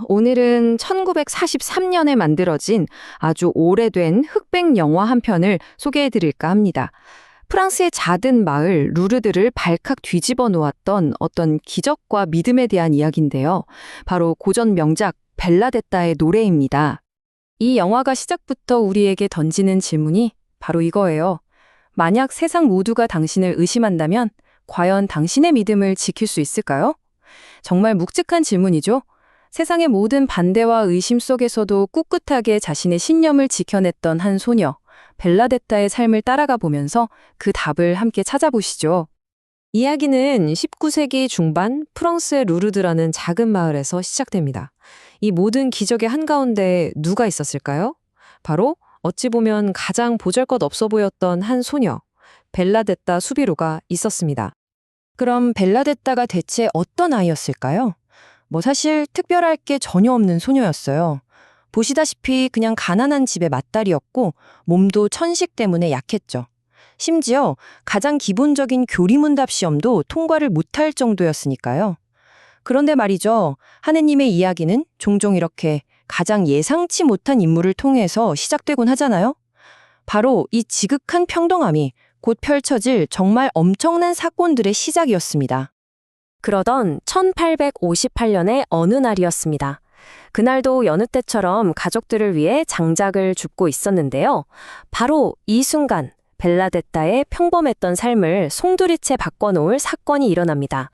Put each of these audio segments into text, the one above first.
오늘은 1943년에 만들어진 아주 오래된 흑백 영화 한 편을 소개해 드릴까 합니다. 프랑스의 작은 마을 루르드를 발칵 뒤집어 놓았던 어떤 기적과 믿음에 대한 이야기인데요. 바로 고전 명작 벨라데타의 노래입니다. 이 영화가 시작부터 우리에게 던지는 질문이 바로 이거예요. 만약 세상 모두가 당신을 의심한다면 과연 당신의 믿음을 지킬 수 있을까요? 정말 묵직한 질문이죠. 세상의 모든 반대와 의심 속에서도 꿋꿋하게 자신의 신념을 지켜냈던 한 소녀, 벨라데타의 삶을 따라가 보면서 그 답을 함께 찾아보시죠. 이야기는 19세기 중반 프랑스의 루르드라는 작은 마을에서 시작됩니다. 이 모든 기적의 한가운데 누가 있었을까요? 바로 어찌 보면 가장 보잘것없어 보였던 한 소녀, 벨라데타 수비로가 있었습니다. 그럼 벨라데타가 대체 어떤 아이였을까요? 사실 특별할 게 전혀 없는 소녀였어요. 보시다시피 그냥 가난한 집의 맏딸이었고 몸도 천식 때문에 약했죠. 심지어 가장 기본적인 교리문답 시험도 통과를 못할 정도였으니까요. 그런데 말이죠. 하느님의 이야기는 종종 이렇게 가장 예상치 못한 인물을 통해서 시작되곤 하잖아요. 바로 이 지극한 평등함이 곧 펼쳐질 정말 엄청난 사건들의 시작이었습니다. 그러던 1858년의 어느 날이었습니다. 그날도 여느 때처럼 가족들을 위해 장작을 줍고 있었는데요. 바로 이 순간 벨라데타의 평범했던 삶을 송두리째 바꿔놓을 사건이 일어납니다.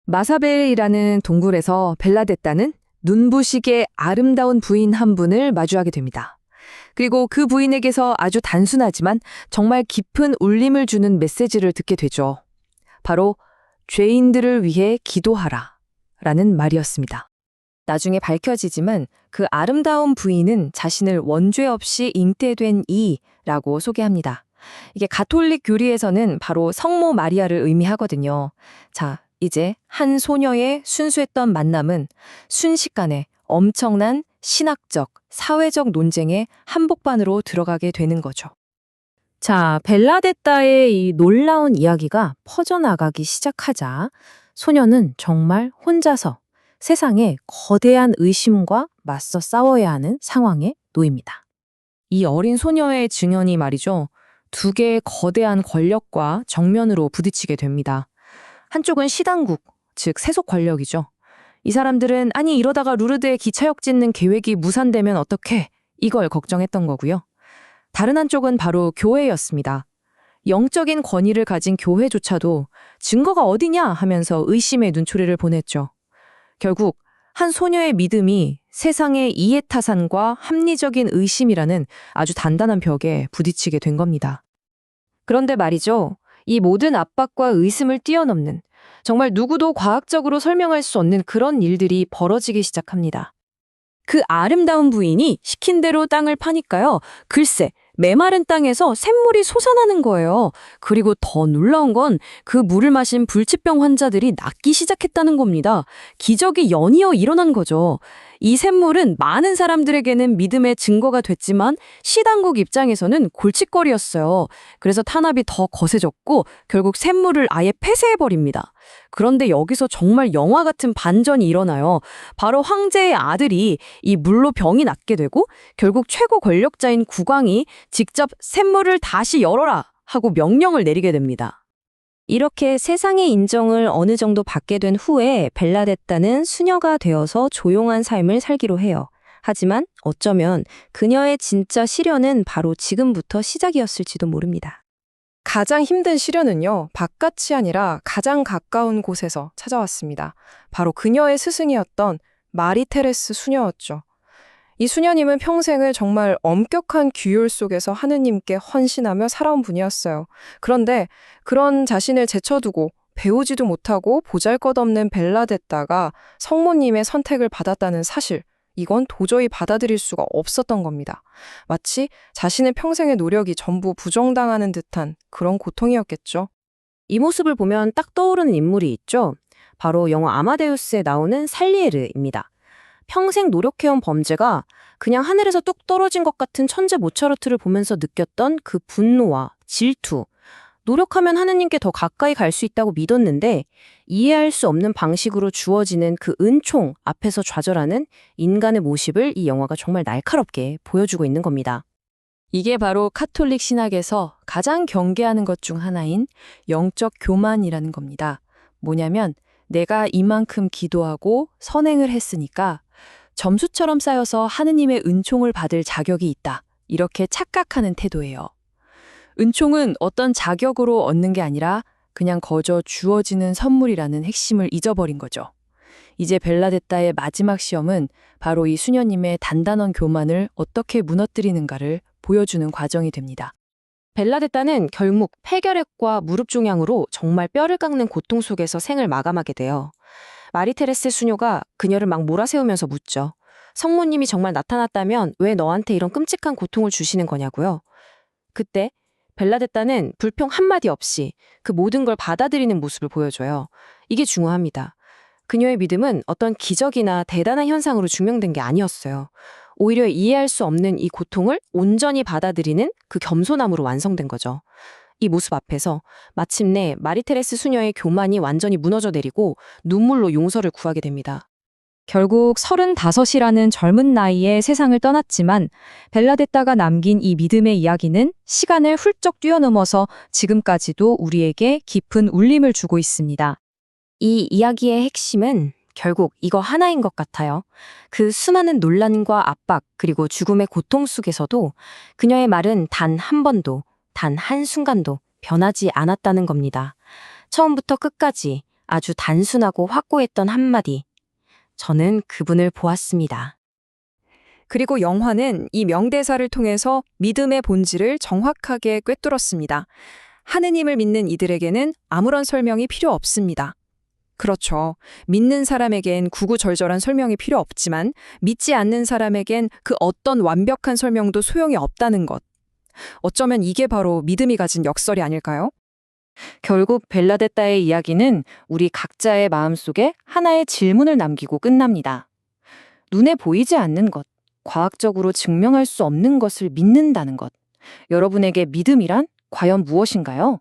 마사벨이라는 동굴에서 벨라데타는 눈부시게 아름다운 부인 한 분을 마주하게 됩니다. 그리고 그 부인에게서 아주 단순하지만 정말 깊은 울림을 주는 메시지를 듣게 되죠. 바로 죄인들을 위해 기도하라 라는 말이었습니다. 나중에 밝혀지지만 그 아름다운 부인은 자신을 원죄 없이 잉태된 이라고 소개합니다. 이게 가톨릭 교리에서는 바로 성모 마리아를 의미하거든요. 자, 이제 한 소녀의 순수했던 만남은 순식간에 엄청난 신학적, 사회적 논쟁의 한복판으로 들어가게 되는 거죠. 자, 벨라데타의 이 놀라운 이야기가 퍼져나가기 시작하자 소녀는 정말 혼자서 세상에 거대한 의심과 맞서 싸워야 하는 상황에 놓입니다. 이 어린 소녀의 증언이 말이죠. 두 개의 거대한 권력과 정면으로 부딪히게 됩니다. 한쪽은 시당국, 즉 세속 권력이죠. 이 사람들은 아니 이러다가 루르드에 기차역 짓는 계획이 무산되면 어떡해? 이걸 걱정했던 거고요. 다른 한쪽은 바로 교회였습니다. 영적인 권위를 가진 교회조차도 증거가 어디냐 하면서 의심의 눈초리를 보냈죠. 결국 한 소녀의 믿음이 세상의 이해타산과 합리적인 의심이라는 아주 단단한 벽에 부딪히게 된 겁니다. 그런데 말이죠. 이 모든 압박과 의심을 뛰어넘는 정말 누구도 과학적으로 설명할 수 없는 그런 일들이 벌어지기 시작합니다. 그 아름다운 부인이 시킨 대로 땅을 파니까요. 글쎄, 메마른 땅에서 샘물이 솟아나는 거예요. 그리고 더 놀라운 건 그 물을 마신 불치병 환자들이 낫기 시작했다는 겁니다. 기적이 연이어 일어난 거죠. 이 샘물은 많은 사람들에게는 믿음의 증거가 됐지만 시당국 입장에서는 골칫거리였어요. 그래서 탄압이 더 거세졌고 결국 샘물을 아예 폐쇄해버립니다. 그런데 여기서 정말 영화 같은 반전이 일어나요. 바로 황제의 아들이 이 물로 병이 낫게 되고 결국 최고 권력자인 국왕이 직접 샘물을 다시 열어라 하고 명령을 내리게 됩니다. 이렇게 세상의 인정을 어느 정도 받게 된 후에 벨라데타는 수녀가 되어서 조용한 삶을 살기로 해요. 하지만 어쩌면 그녀의 진짜 시련은 바로 지금부터 시작이었을지도 모릅니다. 가장 힘든 시련은요, 바깥이 아니라 가장 가까운 곳에서 찾아왔습니다. 바로 그녀의 스승이었던 마리 테레스 수녀였죠. 이 수녀님은 평생을 정말 엄격한 규율 속에서 하느님께 헌신하며 살아온 분이었어요. 그런데 그런 자신을 제쳐두고 배우지도 못하고 보잘것없는 벨라데타가 성모님의 선택을 받았다는 사실, 이건 도저히 받아들일 수가 없었던 겁니다. 마치 자신의 평생의 노력이 전부 부정당하는 듯한 그런 고통이었겠죠. 이 모습을 보면 딱 떠오르는 인물이 있죠. 바로 영화 아마데우스에 나오는 살리에르입니다. 평생 노력해온 범죄가 그냥 하늘에서 뚝 떨어진 것 같은 천재 모차르트를 보면서 느꼈던 그 분노와 질투, 노력하면 하느님께 더 가까이 갈 수 있다고 믿었는데 이해할 수 없는 방식으로 주어지는 그 은총 앞에서 좌절하는 인간의 모습을 이 영화가 정말 날카롭게 보여주고 있는 겁니다. 이게 바로 카톨릭 신학에서 가장 경계하는 것 중 하나인 영적 교만이라는 겁니다. 뭐냐면 내가 이만큼 기도하고 선행을 했으니까 점수처럼 쌓여서 하느님의 은총을 받을 자격이 있다. 이렇게 착각하는 태도예요. 은총은 어떤 자격으로 얻는 게 아니라 그냥 거저 주어지는 선물이라는 핵심을 잊어버린 거죠. 이제 벨라데타의 마지막 시험은 바로 이 수녀님의 단단한 교만을 어떻게 무너뜨리는가를 보여주는 과정이 됩니다. 벨라데타는 결국 폐결핵과 무릎 종양으로 정말 뼈를 깎는 고통 속에서 생을 마감하게 돼요. 마리테레스 수녀가 그녀를 막 몰아세우면서 묻죠. 성모님이 정말 나타났다면 왜 너한테 이런 끔찍한 고통을 주시는 거냐고요. 그때 벨라데타는 불평 한마디 없이 그 모든 걸 받아들이는 모습을 보여줘요. 이게 중요합니다. 그녀의 믿음은 어떤 기적이나 대단한 현상으로 증명된 게 아니었어요. 오히려 이해할 수 없는 이 고통을 온전히 받아들이는 그 겸손함으로 완성된 거죠. 이 모습 앞에서 마침내 마리테레스 수녀의 교만이 완전히 무너져 내리고 눈물로 용서를 구하게 됩니다. 결국 35이라는 젊은 나이에 세상을 떠났지만 벨라데타가 남긴 이 믿음의 이야기는 시간을 훌쩍 뛰어넘어서 지금까지도 우리에게 깊은 울림을 주고 있습니다. 이 이야기의 핵심은 결국 이거 하나인 것 같아요. 그 수많은 논란과 압박 그리고 죽음의 고통 속에서도 그녀의 말은 단 한 번도, 단 한순간도 변하지 않았다는 겁니다. 처음부터 끝까지 아주 단순하고 확고했던 한마디. 저는 그분을 보았습니다. 그리고 영화는 이 명대사를 통해서 믿음의 본질을 정확하게 꿰뚫었습니다. 하느님을 믿는 이들에게는 아무런 설명이 필요 없습니다. 그렇죠. 믿는 사람에겐 구구절절한 설명이 필요 없지만 믿지 않는 사람에겐 그 어떤 완벽한 설명도 소용이 없다는 것. 어쩌면 이게 바로 믿음이 가진 역설이 아닐까요? 결국 벨라데타의 이야기는 우리 각자의 마음속에 하나의 질문을 남기고 끝납니다. 눈에 보이지 않는 것, 과학적으로 증명할 수 없는 것을 믿는다는 것. 여러분에게 믿음이란 과연 무엇인가요?